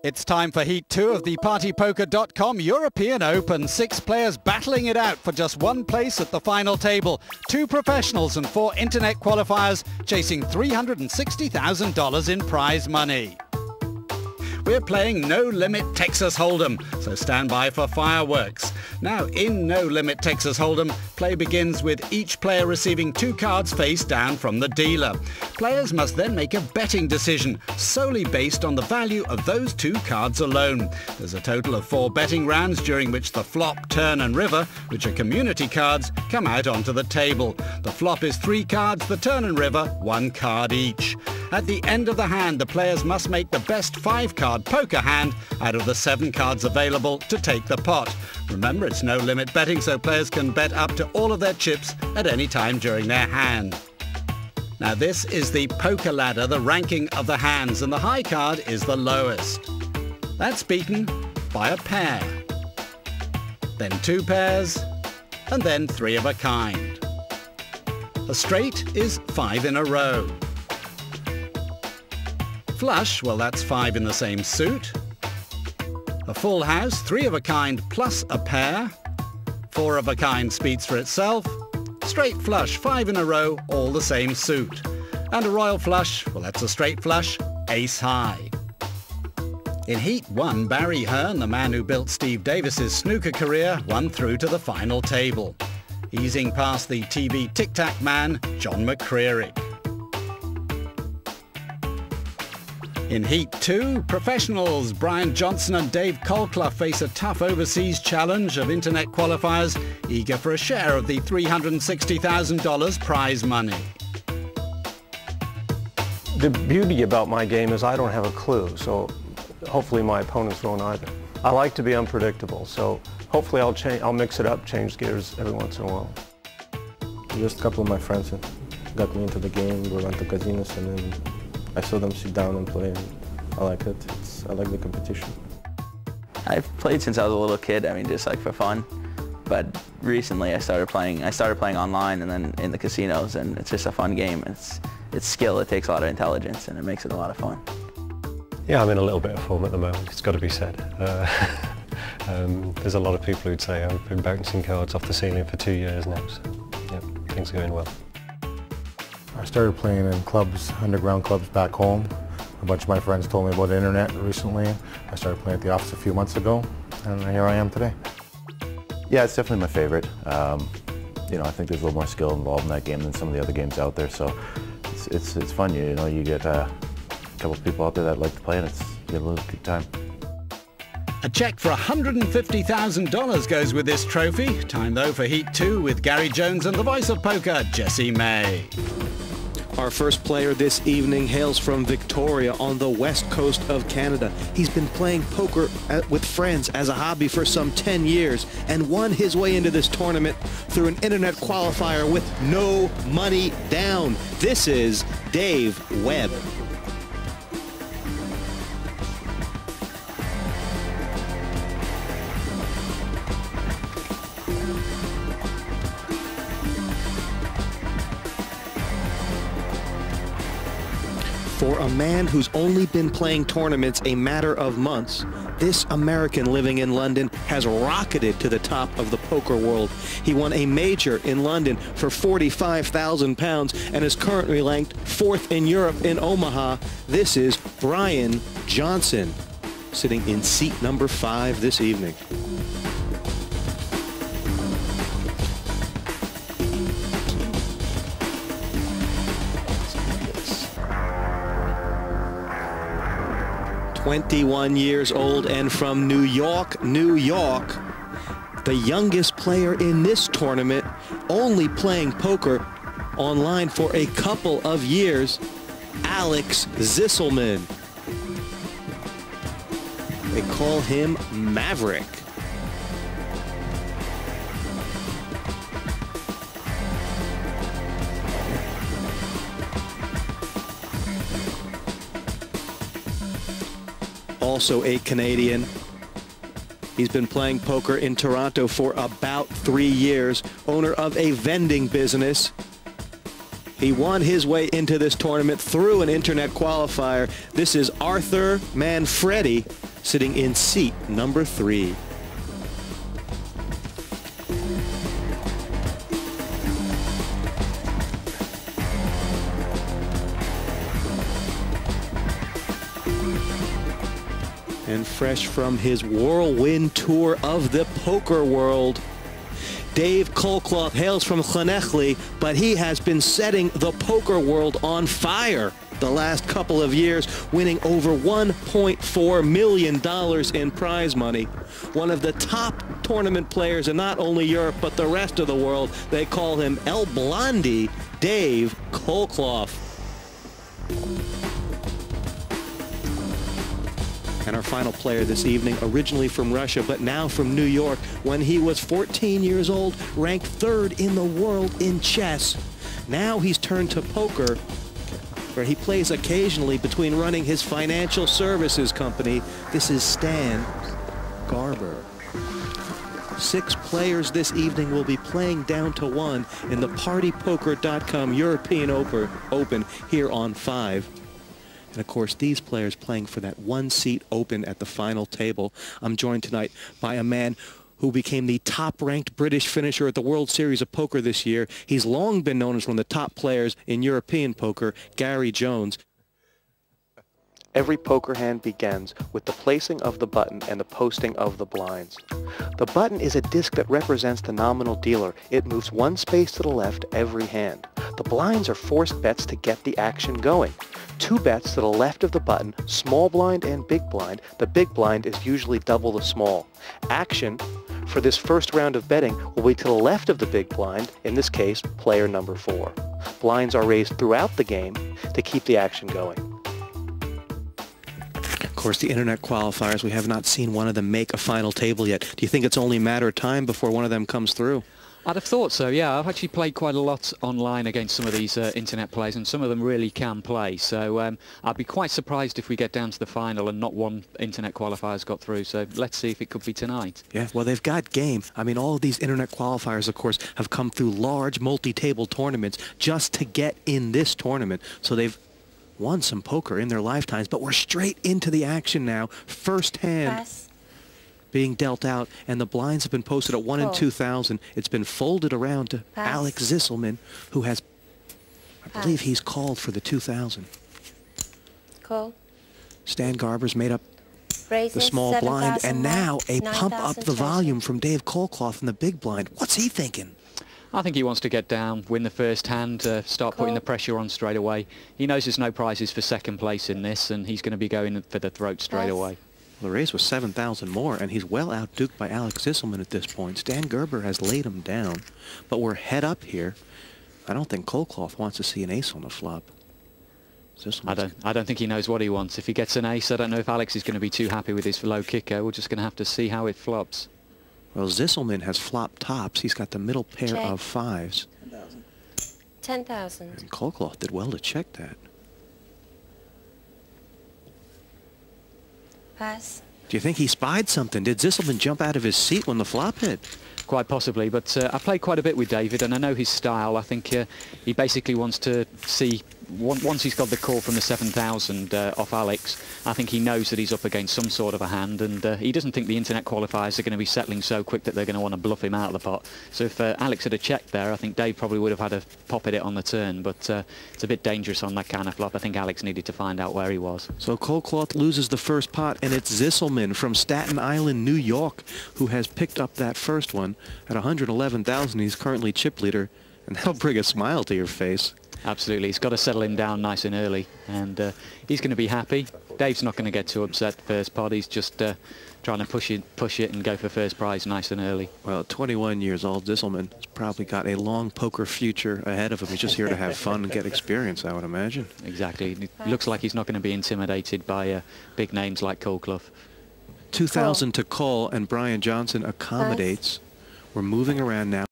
It's time for Heat 2 of the PartyPoker.com European Open. 6 players battling it out for just one place at the final table. 2 professionals and 4 internet qualifiers chasing $360,000 in prize money. We're playing No Limit Texas Hold'em, so stand by for fireworks. Now, in No Limit Texas Hold'em, play begins with each player receiving 2 cards face down from the dealer. Players must then make a betting decision, solely based on the value of those 2 cards alone. There's a total of 4 betting rounds during which the flop, turn and river, which are community cards, come out onto the table. The flop is 3 cards, the turn and river, 1 card each. At the end of the hand, the players must make the best 5-card poker hand out of the 7 cards available to take the pot. Remember, it's no limit betting, so players can bet up to all of their chips at any time during their hand. Now, this is the poker ladder, the ranking of the hands, and the high card is the lowest. That's beaten by a pair, then 2 pairs, and then 3 of a kind. A straight is 5 in a row. Flush, well, that's 5 in the same suit. A full house, 3 of a kind plus a pair. 4 of a kind speaks for itself. Straight flush, 5 in a row, all the same suit. And a royal flush, well, that's a straight flush, ace high. In Heat 1, Barry Hearn, the man who built Steve Davis's snooker career, won through to the final table, easing past the TV tic-tac man, John McCreary. In Heat 2, professionals Brian Johnson and Dave Colclough face a tough overseas challenge of internet qualifiers eager for a share of the $360,000 prize money. The beauty about my game is I don't have a clue, so hopefully my opponents won't either. I like to be unpredictable, so hopefully I'll mix it up, change gears every once in a while. Just a couple of my friends got me into the game. We went to casinos and then I saw them sit down and play, and I like it. I like the competition. I've played since I was a little kid, I mean, just like for fun. But recently I started playing online and then in the casinos, and it's just a fun game. It's skill, it takes a lot of intelligence, and it makes it a lot of fun. Yeah, I'm in a little bit of form at the moment, it's got to be said. There's a lot of people who'd say I've been bouncing cards off the ceiling for 2 years now, so yeah, things are going well. I started playing in clubs, underground clubs back home. A bunch of my friends told me about the internet recently. I started playing at the office a few months ago, and here I am today. Yeah, it's definitely my favorite. You know, I think there's a little more skill involved in that game than some of the other games out there, so it's fun. You know, you get a couple of people out there that like to play, and you get a little good time. A cheque for $150,000 goes with this trophy. Time, though, for Heat 2 with Gary Jones and the voice of poker, Jesse May. Our first player this evening hails from Victoria on the west coast of Canada. He's been playing poker with friends as a hobby for some 10 years and won his way into this tournament through an internet qualifier with no money down. This is Dave Webb. For a man who's only been playing tournaments a matter of months, this American living in London has rocketed to the top of the poker world. He won a major in London for £45,000 and is currently ranked 4th in Europe in Omaha. This is Brian Johnson, sitting in seat number 5 this evening. "21 years old and from New York, New York. The youngest player in this tournament, only playing poker online for a couple of years, Alex Zisselman. They call him Maverick. Also a Canadian. He's been playing poker in Toronto for about 3 years, owner of a vending business. He won his way into this tournament through an internet qualifier. This is Arthur Manfredi, sitting in seat number 3. And fresh from his whirlwind tour of the poker world, Dave Colclough hails from Llanelli, but he has been setting the poker world on fire the last couple of years, winning over $1.4 million in prize money. One of the top tournament players in not only Europe, but the rest of the world. They call him El Blondie, Dave Colclough. And our final player this evening, originally from Russia, but now from New York, when he was 14 years old, ranked 3rd in the world in chess. Now he's turned to poker, where he plays occasionally between running his financial services company. This is Stan Garber. 6 players this evening will be playing down to 1 in the PartyPoker.com European Open here on 5. And of course, these players playing for that 1-seat open at the final table. I'm joined tonight by a man who became the top-ranked British finisher at the World Series of Poker this year. He's long been known as one of the top players in European poker, Gary Jones. Every poker hand begins with the placing of the button and the posting of the blinds. The button is a disc that represents the nominal dealer. It moves 1 space to the left every hand. The blinds are forced bets to get the action going. 2 bets to the left of the button, small blind and big blind. The big blind is usually double the small. Action for this first round of betting will be to the left of the big blind, in this case, player number 4. Blinds are raised throughout the game to keep the action going. Of course, the internet qualifiers, we have not seen one of them make a final table yet. Do you think it's only a matter of time before one of them comes through? I'd have thought so, yeah. I've actually played quite a lot online against some of these internet players, and some of them really can play. So I'd be quite surprised if we get down to the final and not one internet qualifier's got through. So let's see if it could be tonight. Yeah, well, they've got game. I mean, all of these internet qualifiers, of course, have come through large multi-table tournaments just to get in this tournament. So they've won some poker in their lifetimes, but we're straight into the action now. First hand. Pass. Being dealt out, and the blinds have been posted at 1 in 2,000. It's been folded around to Alex Zisselman, who has, I believe he's called for the 2,000. Call. Stan Garber's made up Raises the small blind, 7,000 and now a 9,000 pump up the volume from Dave Colclough in the big blind. What's he thinking? I think he wants to get down, win the first hand, start putting the pressure on straight away. He knows there's no prizes for second place in this, and he's going to be going for the throat straight away. The raise was 7,000 more, and he's well outduked by Alex Zisselman at this point. Stan Gerber has laid him down, but we're head up here. I don't think Colclough wants to see an ace on the flop. I don't think he knows what he wants. If he gets an ace, I don't know if Alex is going to be too happy with his low kicker. We're just going to have to see how it flops. Well, Zisselman has flop tops. He's got the middle pair Check. of 5s. 10,000. And Colclough did well to check that. Pass. Do you think he spied something? Did Zisselman jump out of his seat when the flop hit? Quite possibly, but I played quite a bit with David, and I know his style. I think he basically wants to see, once he's got the call from the 7,000 off Alex, I think he knows that he's up against some sort of a hand, and he doesn't think the internet qualifiers are going to be settling so quick that they're going to want to bluff him out of the pot. So if Alex had a check there, I think Dave probably would have had a pop at it on the turn, but it's a bit dangerous on that kind of flop. I think Alex needed to find out where he was. So Colclough loses the first pot, and it's Zisselman from Staten Island, New York, who has picked up that first one at 111,000. He's currently chip leader, and that'll bring a smile to your face. Absolutely. He's got to settle him down nice and early, and he's going to be happy. Dave's not going to get too upset first pot. He's just trying to push it and go for first prize nice and early. Well, at 21 years old, Zisselman has probably got a long poker future ahead of him. He's just here to have fun and get experience, I would imagine. Exactly. It looks like he's not going to be intimidated by big names like Colclough. 2,000 to call, and Brian Johnson accommodates. We're moving around now.